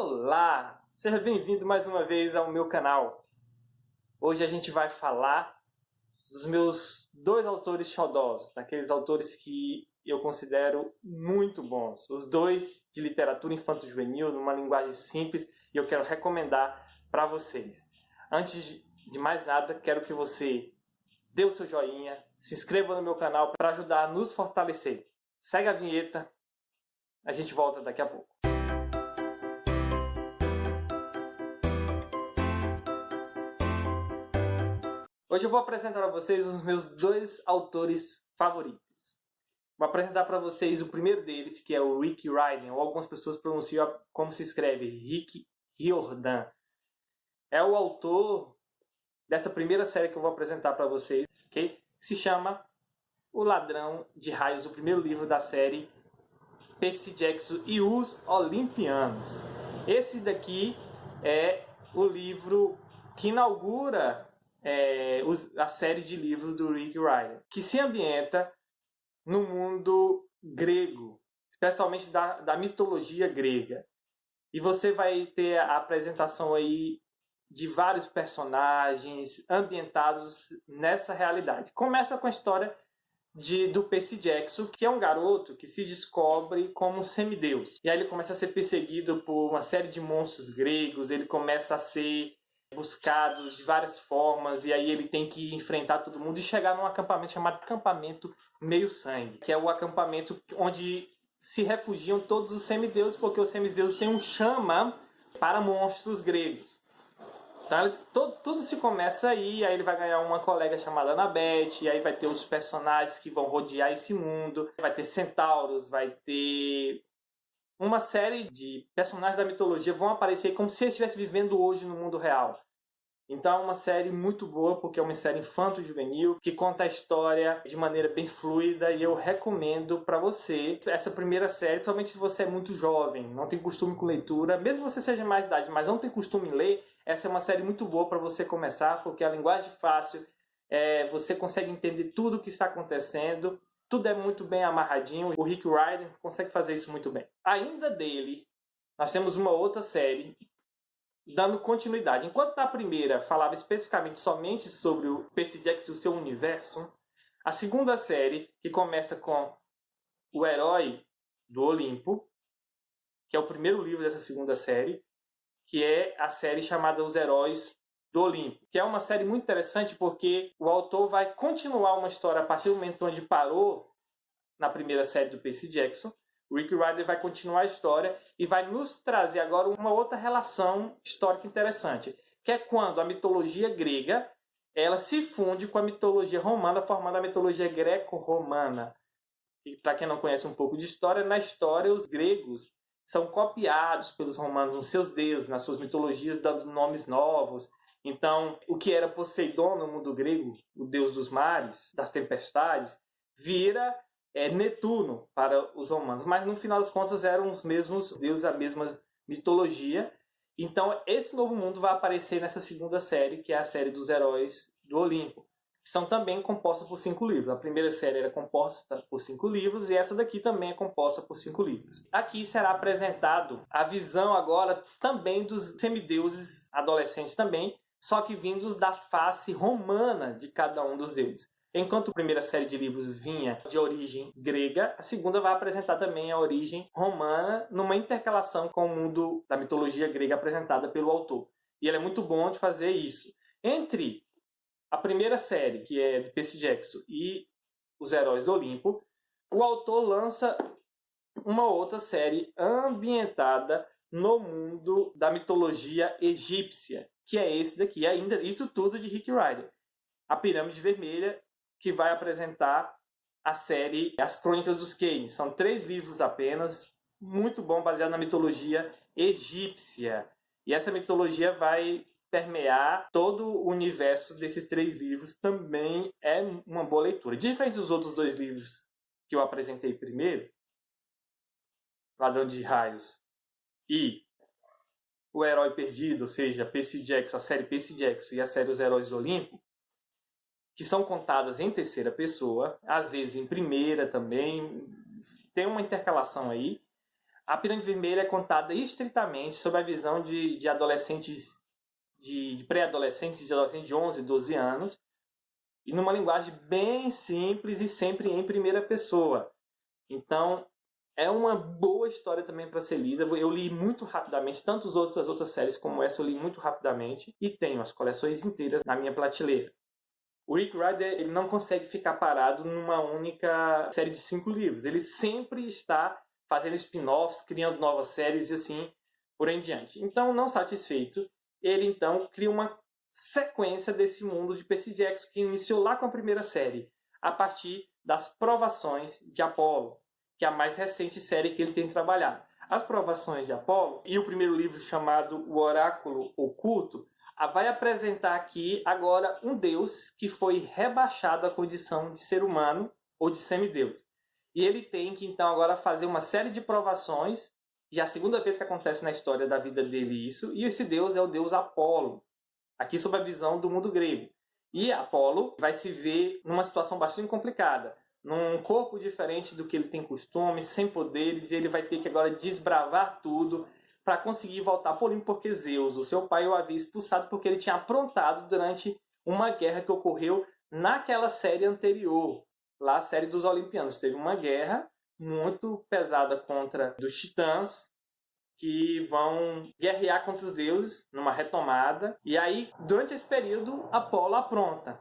Olá! Seja bem-vindo mais uma vez ao meu canal. Hoje a gente vai falar dos meus dois autores xodós, daqueles autores que eu considero muito bons. Os dois de literatura infanto-juvenil, numa linguagem simples, e eu quero recomendar para vocês. Antes de mais nada, quero que você dê o seu joinha, se inscreva no meu canal para ajudar a nos fortalecer. Segue a vinheta, a gente volta daqui a pouco. Hoje eu vou apresentar para vocês os meus dois autores favoritos. Vou apresentar para vocês o primeiro deles, que é o Rick Riordan, ou algumas pessoas pronunciam como se escreve, Rick Riordan. É o autor dessa primeira série que eu vou apresentar para vocês, okay? Se chama O Ladrão de Raios, o primeiro livro da série Percy Jackson e os Olimpianos. Esse daqui é o livro que inaugura a série de livros do Rick Riordan, que se ambienta no mundo grego, especialmente da mitologia grega. E você vai ter a apresentação aí de vários personagens ambientados nessa realidade. Começa com a história do Percy Jackson, que é um garoto que se descobre como um semideus. E aí ele começa a ser perseguido por uma série de monstros gregos, ele começa a ser buscado de várias formas, e aí ele tem que enfrentar todo mundo e chegar num acampamento chamado Acampamento Meio Sangue, que é o acampamento onde se refugiam todos os semideuses, porque os semideuses têm um chama para monstros gregos. Então tudo se começa aí ele vai ganhar uma colega chamada Annabeth, e aí vai ter outros personagens que vão rodear esse mundo, vai ter centauros, vai ter uma série de personagens da mitologia vão aparecer como se eles estivessem vivendo hoje no mundo real. Então é uma série muito boa, porque é uma série infanto-juvenil, que conta a história de maneira bem fluida, e eu recomendo para você essa primeira série, principalmente se você é muito jovem, não tem costume com leitura, mesmo que você seja mais de idade, mas não tem costume em ler, essa é uma série muito boa para você começar, porque a linguagem é fácil, você consegue entender tudo o que está acontecendo, tudo é muito bem amarradinho. O Rick Riordan consegue fazer isso muito bem. Ainda dele, nós temos uma outra série dando continuidade. Enquanto na primeira falava especificamente somente sobre o Percy Jackson e o seu universo, a segunda série, que começa com O Herói do Olimpo, que é o primeiro livro dessa segunda série, que é a série chamada Os Heróis do Olimpo, que é uma série muito interessante porque o autor vai continuar uma história a partir do momento onde parou na primeira série do Percy Jackson. O Rick Riordan vai continuar a história e vai nos trazer agora uma outra relação histórica interessante, que é quando a mitologia grega ela se funde com a mitologia romana, formando a mitologia greco-romana. E para quem não conhece um pouco de história, na história os gregos são copiados pelos romanos nos seus deuses, nas suas mitologias, dando nomes novos. Então, o que era Poseidon no mundo grego, o deus dos mares, das tempestades, vira Netuno para os romanos. Mas, no final das contas, eram os mesmos deuses, a mesma mitologia. Então, esse novo mundo vai aparecer nessa segunda série, que é a série dos Heróis do Olimpo. Que são também compostas por 5 livros. A primeira série era composta por 5 livros e essa daqui também é composta por 5 livros. Aqui será apresentado a visão agora também dos semideuses adolescentes também, só que vindos da face romana de cada um dos deuses. Enquanto a primeira série de livros vinha de origem grega, a segunda vai apresentar também a origem romana numa intercalação com o mundo da mitologia grega apresentada pelo autor. E ele é muito bom de fazer isso. Entre a primeira série, que é de Percy Jackson, e Os Heróis do Olimpo, o autor lança uma outra série ambientada no mundo da mitologia egípcia, que é esse daqui, ainda isso tudo de Rick Riordan. A Pirâmide Vermelha, que vai apresentar a série As Crônicas dos Kane. São 3 livros apenas, muito bom, baseado na mitologia egípcia. E essa mitologia vai permear todo o universo desses 3 livros, também é uma boa leitura. Diferente dos outros 2 livros que eu apresentei primeiro, Ladrão de Raios e O Herói Perdido, ou seja, Percy Jackson, a série Percy Jackson e a série Os Heróis do Olimpo, que são contadas em terceira pessoa, às vezes em primeira também, tem uma intercalação aí. A Pirâmide Vermelha é contada estritamente sob a visão de adolescentes, de pré-adolescentes, de adolescentes de 11, 12 anos, e numa linguagem bem simples e sempre em primeira pessoa. Então, é uma boa história também para ser lida. Eu li muito rapidamente, tanto as outras séries como essa eu li muito rapidamente, e tenho as coleções inteiras na minha prateleira. O Rick Rider ele não consegue ficar parado numa única série de 5 livros. Ele sempre está fazendo spin-offs, criando novas séries e assim por em diante. Então, não satisfeito, ele então cria uma sequência desse mundo de Percy Jackson que iniciou lá com a primeira série, a partir das Provações de Apolo, que é a mais recente série que ele tem trabalhado. As Provações de Apolo e o primeiro livro chamado O Oráculo Oculto vai apresentar aqui agora um deus que foi rebaixado à condição de ser humano ou de semideus. E ele tem que então agora fazer uma série de provações, já é a segunda vez que acontece na história da vida dele isso, e esse deus é o deus Apolo, aqui sob a visão do mundo grego. E Apolo vai se ver numa situação bastante complicada, num corpo diferente do que ele tem costume, sem poderes, e ele vai ter que agora desbravar tudo para conseguir voltar por Olimpo, porque Zeus, o seu pai, o havia expulsado porque ele tinha aprontado durante uma guerra que ocorreu naquela série anterior, lá a série dos Olimpianos. Teve uma guerra muito pesada contra os titãs, que vão guerrear contra os deuses numa retomada. E aí, durante esse período, Apolo apronta.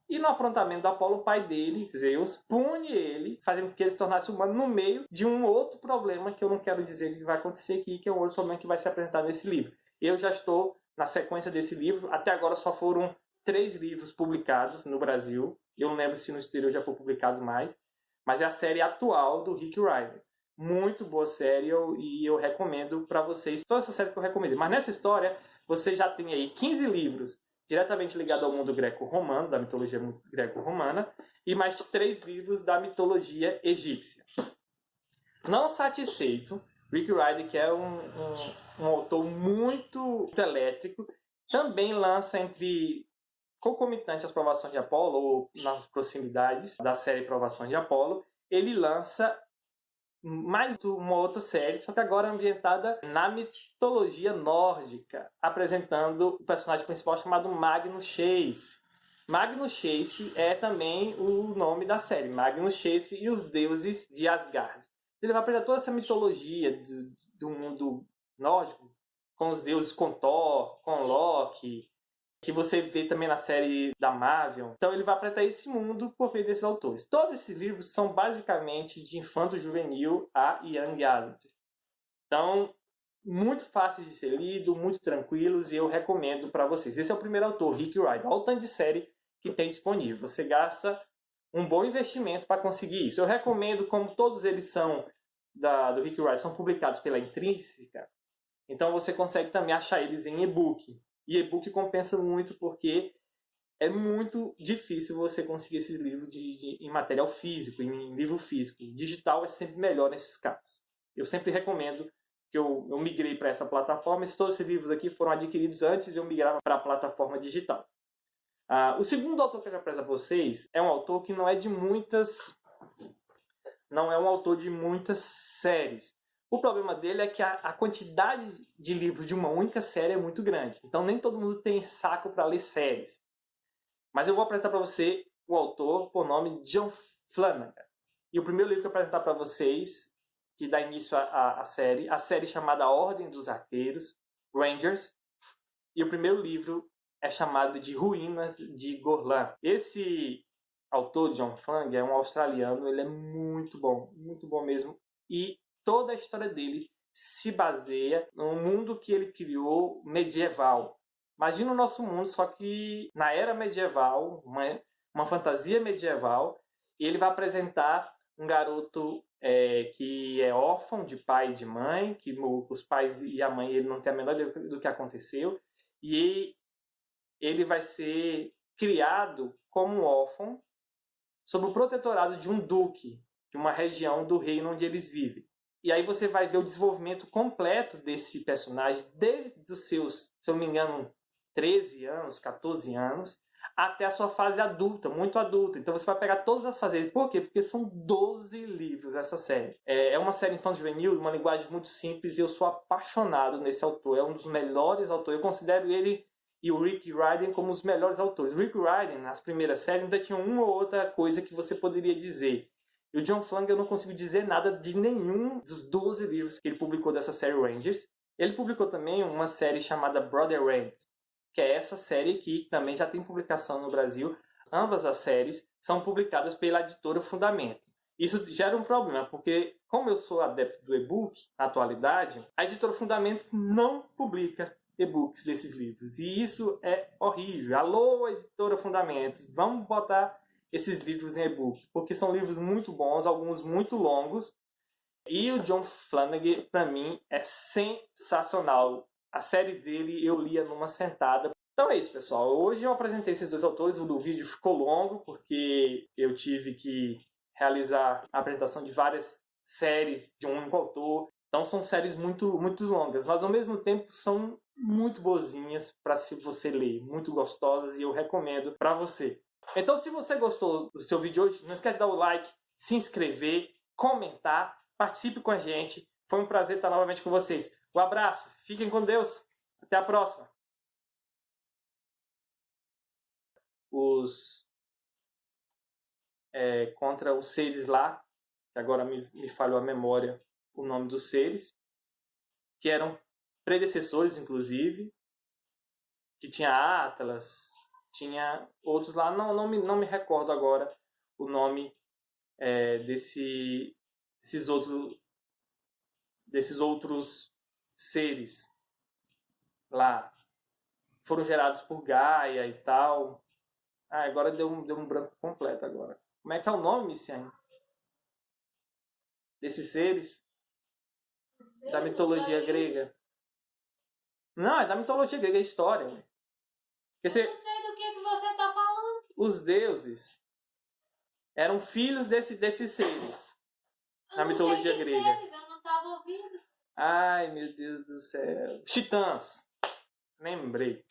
E no aprontamento do Apolo, o pai dele, Zeus, pune ele, fazendo com que ele se tornasse humano no meio de um outro problema que eu não quero dizer que vai acontecer aqui, que é um outro problema que vai ser apresentado nesse livro. Eu já estou na sequência desse livro. Até agora só foram 3 livros publicados no Brasil. Eu não lembro se no exterior já foi publicado mais. Mas é a série atual do Rick Rider. Muito boa série e eu recomendo para vocês toda essa série que eu recomendo. Mas nessa história, você já tem aí 15 livros diretamente ligados ao mundo greco-romano, da mitologia greco-romana, e mais 3 livros da mitologia egípcia. Não satisfeito, Rick Rider, que é um autor muito elétrico, também lança concomitante às Provações de Apolo, ou nas proximidades da série Provações de Apolo, ele lança mais uma outra série, só que agora ambientada na mitologia nórdica, apresentando o personagem principal chamado Magnus Chase. Magnus Chase é também o nome da série, Magnus Chase e os deuses de Asgard. Ele vai apresentar toda essa mitologia do mundo nórdico, com os deuses, com Thor, com Loki, que você vê também na série da Marvel. Então ele vai apresentar esse mundo por meio desses autores. Todos esses livros são basicamente de infanto-juvenil a young adult. Então, muito fáceis de ser lido, muito tranquilos, e eu recomendo para vocês. Esse é o primeiro autor, Rick Rider. Olha o tanto de série que tem disponível. Você gasta um bom investimento para conseguir isso. Eu recomendo, como todos eles são do Rick Rider, são publicados pela Intrínseca, então você consegue também achar eles em e-book. E e-book compensa muito porque é muito difícil você conseguir esses livros em material físico, em livro físico. Digital é sempre melhor nesses casos. Eu sempre recomendo que eu migrei para essa plataforma. Todos esses livros aqui foram adquiridos antes de eu migrar para a plataforma digital. O segundo autor que eu quero apresentar para vocês é um autor que não é um autor de muitas séries. O problema dele é que a quantidade de livros de uma única série é muito grande. Então nem todo mundo tem saco para ler séries. Mas eu vou apresentar para você o autor por nome John Flanagan. E o primeiro livro que eu vou apresentar para vocês, que dá início à série chamada Ordem dos Arqueiros, Rangers. E o primeiro livro é chamado de Ruínas de Gorlan. Esse autor, John Flanagan, é um australiano. Ele é muito bom mesmo. E toda a história dele se baseia no mundo que ele criou medieval. Imagina o nosso mundo, só que na era medieval, uma fantasia medieval, e ele vai apresentar um garoto que é órfão de pai e de mãe, que os pais e a mãe ele não tem a menor ideia do que aconteceu, e ele vai ser criado como um órfão sob o protetorado de um duque, de uma região do reino onde eles vivem. E aí você vai ver o desenvolvimento completo desse personagem desde os seus, se eu não me engano, 13 anos, 14 anos, até a sua fase adulta, muito adulta. Então você vai pegar todas as fases. Por quê? Porque são 12 livros essa série. É uma série infanto-juvenil, uma linguagem muito simples, e eu sou apaixonado nesse autor. É um dos melhores autores. Eu considero ele e o Rick Riordan como os melhores autores. O Rick Riordan, nas primeiras séries, ainda tinha uma ou outra coisa que você poderia dizer. E o John Flanagan, eu não consigo dizer nada de nenhum dos 12 livros que ele publicou dessa série Rangers. Ele publicou também uma série chamada Brother Rangers, que é essa série que também já tem publicação no Brasil. Ambas as séries são publicadas pela editora Fundamento. Isso gera um problema, porque como eu sou adepto do e-book na atualidade, a editora Fundamento não publica e-books desses livros. E isso é horrível. Alô, editora Fundamentos, vamos botar esses livros em e-book, porque são livros muito bons, alguns muito longos. E o John Flanagan, para mim, é sensacional. A série dele eu lia numa sentada. Então é isso, pessoal. Hoje eu apresentei esses dois autores. O vídeo ficou longo, porque eu tive que realizar a apresentação de várias séries de um único autor. Então são séries muito, muito longas, mas ao mesmo tempo são muito boazinhas para você ler, muito gostosas, e eu recomendo para você. Então, se você gostou do seu vídeo hoje, não esquece de dar o like, se inscrever, comentar, participe com a gente. Foi um prazer estar novamente com vocês. Um abraço, fiquem com Deus, até a próxima. Contra os seres lá, que agora me falhou a memória o nome dos seres, que eram predecessores, inclusive, que tinha Atlas, tinha outros lá, não me recordo agora o nome desses outros seres lá. Foram gerados por Gaia e tal. Agora deu um branco completo agora. Como é que é o nome, Miciane? Desses seres? Da mitologia grega. Não, é da mitologia grega, é história. Eu não sei do que você tá falando. Os deuses eram filhos desses seres. Na mitologia grega. Seres, eu não tava ouvindo. Ai, meu Deus do céu. Titãs. Lembrei.